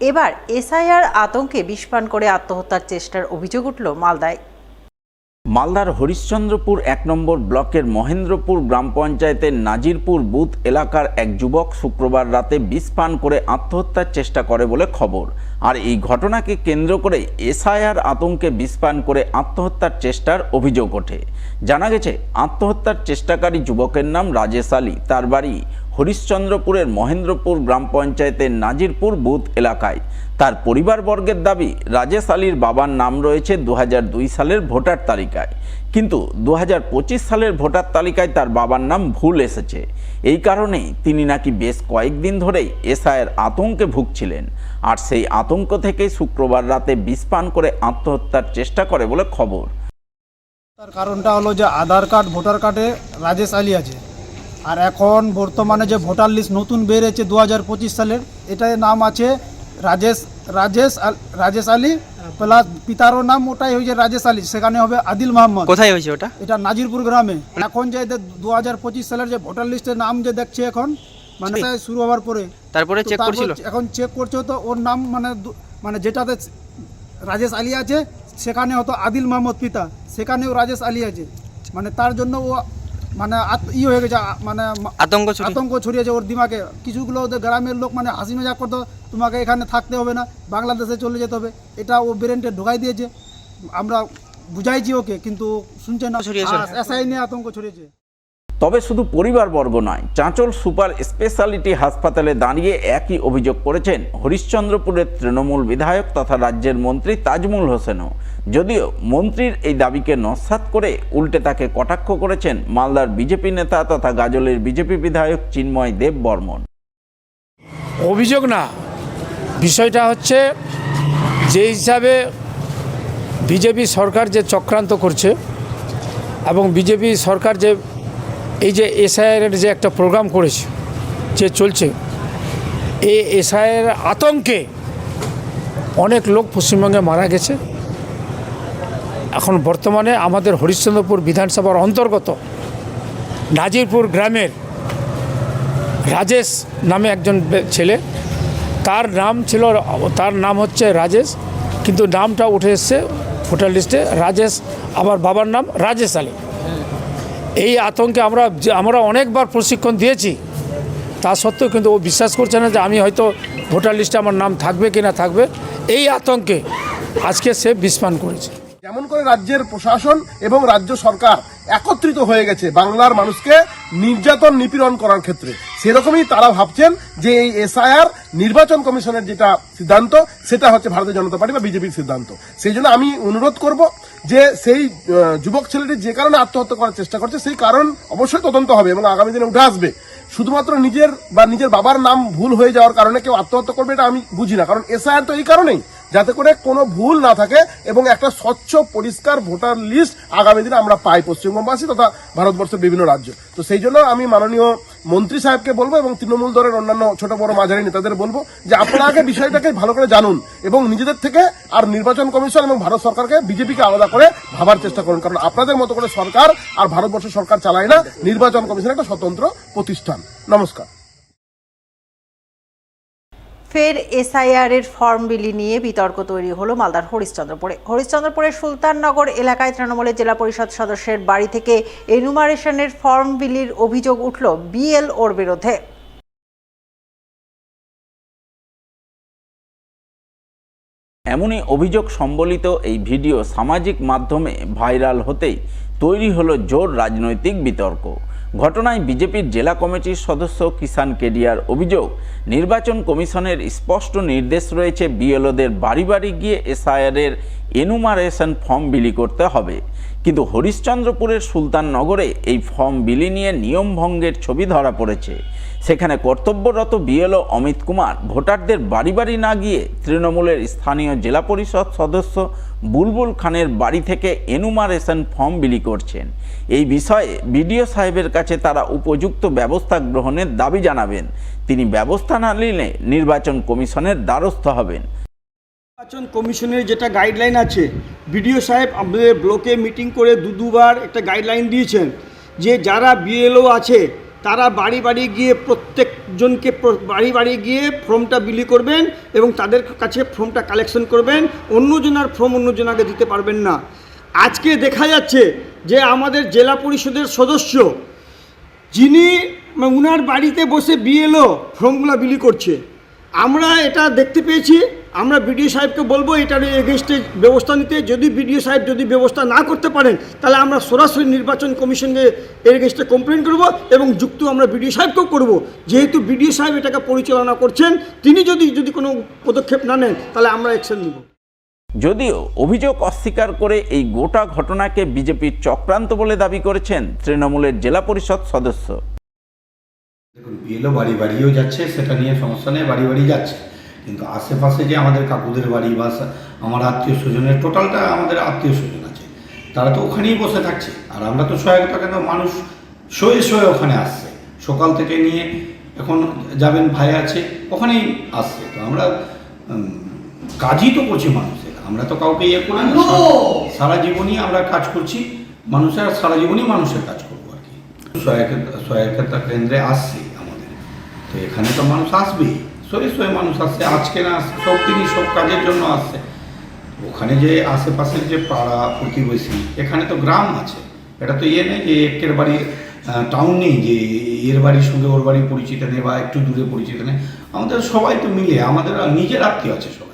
এবার এসআইআর আতঙ্কে বিষপান করে আত্মহত্যার চেষ্টার অভিযোগ উঠল মালদায়। মালদার হরিশ্চন্দ্রপুর ১ নম্বর ব্লকের মহেন্দ্রপুর গ্রাম পঞ্চায়েতের নাজিরপুর বুথ এলাকার এক যুবক শুক্রবার রাতে বিষ পান করে আত্মহত্যার চেষ্টা করে বলে খবর। আর এই ঘটনাকে কেন্দ্র করে এসআইআর আতঙ্কে বিষ পান করে আত্মহত্যার চেষ্টার অভিযোগ ওঠে। জানা গেছে, আত্মহত্যার চেষ্টাকারী যুবকের নাম রাজেশ আলী। তার বাড়ি হরিশ্চন্দ্রপুরের মহেন্দ্রপুর গ্রাম পঞ্চায়েতের নাজিরপুর বুথ এলাকায়। তার পরিবারবর্গের দাবি, রাজেশ আলীর বাবার নাম রয়েছে ২০০২ সালের ভোটার তালিকায়, কিন্তু ২০২৫ সালের ভোটার তালিকায় তার বাবার নাম ভুল এসেছে। এই কারণেই তিনি নাকি বেশ কয়েকদিন ধরেই এসআইআর আতঙ্কে ভুগছিলেন। আর সেই আতঙ্ক থেকেই শুক্রবার রাতে বিষ পান করে আত্মহত্যার চেষ্টা করে বলে খবর। তার কারণটা হলো যে আধার কার্ড ভোটার কার্ডে রাজেশ আলী আছে, আর এখন বর্তমানে যে ভোটার লিস্ট নতুন বেরিয়েছে ২০২৫ সালের, এটার নাম আছে রাজেশ আলী প্লাস পিতারও নাম ওটাই হয়েছে রাজেশ আলী, সেখানে হবে আদিল মোহাম্মদ। কোথায় হয়েছে ওটা? এটা নাজিরপুর গ্রামে। এখন যে ২০২৫ সালের যে ভোটার লিস্টের নাম যে দেখছে এখন, মানে শুরু হওয়ার পরে তারপরে চেক করছিল, এখন চেক করছে তো ওর নাম মানে যেটাতে রাজেশ আলী আছে সেখানে হতো আদিল মোহাম্মদ পিতা, সেখানেও রাজেশ আলী আছে। মানে তার জন্য ও মানে হয়ে গেছে, মানে আতঙ্ক ছড়িয়েছে ওর দিমাগে। কিছুগুলো ওদের গ্রামের লোক মানে হাসি মজাক করতো, তোমাকে এখানে থাকতে হবে না, বাংলাদেশে চলে যেতে হবে, এটা ও ব্রেনটে ঢোকাই দিয়েছে। আমরা বুঝাইছি ওকে, কিন্তু শুনছে না। এসআই নিয়ে আতঙ্ক ছড়িয়েছে। তবে শুধু পরিবারবর্গ নয়, চাঁচল সুপার স্পেশালিটি হাসপাতালে দাঁড়িয়ে একই অভিযোগ করেছেন হরিশ্চন্দ্রপুরের তৃণমূল বিধায়ক তথা রাজ্যের মন্ত্রী তাজমুল হোসেনও। যদিও মন্ত্রীর এই দাবিকে নস্যাৎ করে উল্টে তাকে কটাক্ষ করেছেন মালদার বিজেপি নেতা তথা গাজলের বিজেপি বিধায়ক চিন্ময় দেব বর্মন। অভিযোগ না, বিষয়টা হচ্ছে যে হিসাবে বিজেপি সরকার যে চক্রান্ত করছে এবং বিজেপি সরকার যে এই যে এসআইআরের যে একটা প্রোগ্রাম করেছে যে চলছে, এই এসআইআর আতঙ্কে অনেক লোক পশ্চিমবঙ্গে মারা গেছে। এখন বর্তমানে আমাদের হরিশ্চন্দ্রপুর বিধানসভার অন্তর্গত নাজিরপুর গ্রামের রাজেশ নামে একজন ছেলে, তার নাম হচ্ছে রাজেশ, কিন্তু নামটা উঠে এসছে ভোটার লিস্টে রাজেশ, আবার বাবার নাম রাজেশ আলী। এই আতঙ্কে আমরা অনেকবার প্রশিক্ষণ দিয়েছি, তা সত্ত্বেও কিন্তু ও বিশ্বাস করছে না যে আমি হয়তো ভোটার লিস্টে আমার নাম থাকবে কি না থাকবে। এই আতঙ্কে আজকে সে বিষ পান করেছে। যেমন করে রাজ্যের প্রশাসন এবং রাজ্য সরকার একত্রিত হয়ে গেছে বাংলার মানুষকে নির্যাতন নিপীড়ন করার ক্ষেত্রে, সেরকমই তারা ভাবছেন যে এই এসআইআর নির্বাচন কমিশনের যেটা সিদ্ধান্ত, সেটা হচ্ছে ভারতীয় জনতা পার্টি বা বিজেপির সিদ্ধান্ত। সেই জন্য আমি অনুরোধ করব যে সেই যুবক ছেলেটি যে কারণে আত্মহত্যা করার চেষ্টা করছে সেই কারণ অবশ্যই তদন্ত হবে এবং আগামী দিনে উঠে আসবে। শুধুমাত্র নিজের বাবার নাম ভুল হয়ে যাওয়ার কারণে কেউ আত্মহত্যা করবে এটা আমি বুঝি না। কারণ এসআইআর তো এই কারণেই, যাতে করে কোনো ভুল না থাকে এবং একটা স্বচ্ছ পরিষ্কার ভোটার লিস্ট আগামী দিনে আমরা পাই পশ্চিমবঙ্গবাসী তথা ভারতবর্ষের বিভিন্ন রাজ্য। তো সেই জন্য আমি মাননীয় মন্ত্রী সাহেবকে বলবো এবং তৃণমূল দলের অন্যান্য ছোট বড় মাঝারি নেতাদের বলবো যে আপনারা আগে বিষয়টাকে ভালো করে জানুন এবং নিজেদের থেকে আর নির্বাচন কমিশন এবং ভারত সরকারকে, বিজেপিকে আলাদা করে ভাবার চেষ্টা করুন। কারণ আপনাদের মতো করে সরকার আর ভারতবর্ষ সরকার চালায় না, নির্বাচন কমিশন একটা স্বতন্ত্র প্রতিষ্ঠান। নমস্কার। ফের এসআইআর এর ফর্ম বিলি নিয়ে বিতর্ক তৈরি হলো মালদার হরিশ্চন্দ্রপুরের সুলতাননগর এলাকায় তৃণমূলের জেলা পরিষদ সদস্যের বাড়ি থেকে এনুমারেশনের ফর্ম বিলির অভিযোগ উঠল বিএলওর বিরুদ্ধে। এমনই অভিযোগ সম্বলিত এই ভিডিও সামাজিক মাধ্যমে ভাইরাল হতেই তৈরি হলো জোর রাজনৈতিক বিতর্ক। ঘটনায় বিজেপির জেলা কমিটির সদস্য কিষান কেডিয়ার অভিযোগ, নির্বাচন কমিশনের স্পষ্ট নির্দেশ রয়েছে বিএলওদের বাড়ি বাড়ি গিয়ে এসআইআর এর এনুমারেশন ফর্ম বিলি করতে হবে, কিন্তু হরিশ্চন্দ্রপুরের সুলতাননগরে এই ফর্ম বিলি নিয়ে নিয়ম ভঙ্গের ছবি ধরা পড়েছে। সেখানে কর্তব্যরত বিএলও অমিত কুমার ভোটারদের বাড়ি বাড়ি না গিয়ে তৃণমূলের স্থানীয় জেলা পরিষদ সদস্য বুলবুল খানের বাড়ি থেকে এনুমারেশন ফর্ম বিলি করছেন। এই বিষয়ে বিডিও সাহেবের কাছে তারা উপযুক্ত ব্যবস্থা গ্রহণের দাবি জানাবেন। তিনি ব্যবস্থা না নিলে নির্বাচন কমিশনের দ্বারস্থ হবেন। নির্বাচন কমিশনের যেটা গাইডলাইন আছে, বিডিও সাহেব আমাদের ব্লকে মিটিং করে দুবার একটা গাইডলাইন দিয়েছেন যে যারা বিএলও আছে তারা বাড়ি বাড়ি গিয়ে প্রত্যেকজনকে বাড়ি বাড়ি গিয়ে ফর্মটা বিলি করবেন এবং তাদের কাছে ফর্মটা কালেকশন করবেন। অন্যজনার ফর্ম অন্যজনাকে দিতে পারবেন না। আজকে দেখা যাচ্ছে যে আমাদের জেলা পরিষদের সদস্য যিনি উনার বাড়িতে বসে বিএলও ফর্মগুলো বিলি করছে। আমরা এটা দেখতে পেয়েছি। আমরা বিডিও সাহেবকে বলবো এটার এগেনস্টে ব্যবস্থা নিতে। যদি বিডিও সাহেব যদি ব্যবস্থা না করতে পারেন তাহলে আমরা সরাসরি নির্বাচন কমিশনকে এর এগেনস্টে কমপ্লেন করব এবং যুক্ত আমরা বিডিও সাহেবকেও করব। যেহেতু বিডিও সাহেব এটাকে পরিচালনা করছেন, তিনি যদি কোনো পদক্ষেপ না নেন তাহলে আমরা অ্যাকশন নিব। যদিও অভিযোগ অস্বীকার করে এই গোটা ঘটনাকে বিজেপির চক্রান্ত বলে দাবি করেছেন তৃণমূলের জেলা পরিষদ সদস্য। দেখুন, বিএলও বাড়ি বাড়িও যাচ্ছে, সেটা নিয়ে সমস্যা নেই, বাড়ি বাড়ি যাচ্ছে, কিন্তু আশেপাশে যে আমাদের কাকুদের বাড়ি বা আমার আত্মীয় স্বজনের টোটালটা আমাদের আত্মীয় স্বজন আছে, তারা তো ওখানেই বসে থাকছে। আর আমরা তো সহায়তা কেন, মানুষ শোয়ে শোয়ে ওখানে আসছে, সকাল থেকে নিয়ে এখন যাবেন ভাই আছে ওখানেই আসছে। তো আমরা কাজই তো করছি মানুষের, আমরা তো কাউকে ইয়ে করি না। সারা জীবনই আমরা কাজ করছি মানুষের, সারা জীবনই মানুষের কাজ করবো আর কি। সহায়তা কেন্দ্রে আসছে আমাদের, তো এখানে তো মানুষ আসবেই, শোয়ে শোয়ে মানুষ আসছে, আজকে না আসছে, সব দিনই সব কাজের জন্য আসছে। ওখানে যে আশেপাশের যে পাড়া প্রতিবেশী, এখানে তো গ্রাম আছে, এটা তো ইয়ে নেই যে একের বাড়ির টাউন নেই যে এর বাড়ির সঙ্গে ওর বাড়ির পরিচিত নেই বা একটু দূরে পরিচিত নেই। আমাদের সবাই তো মিলে, আমাদের নিজের আত্মীয় আছে সব।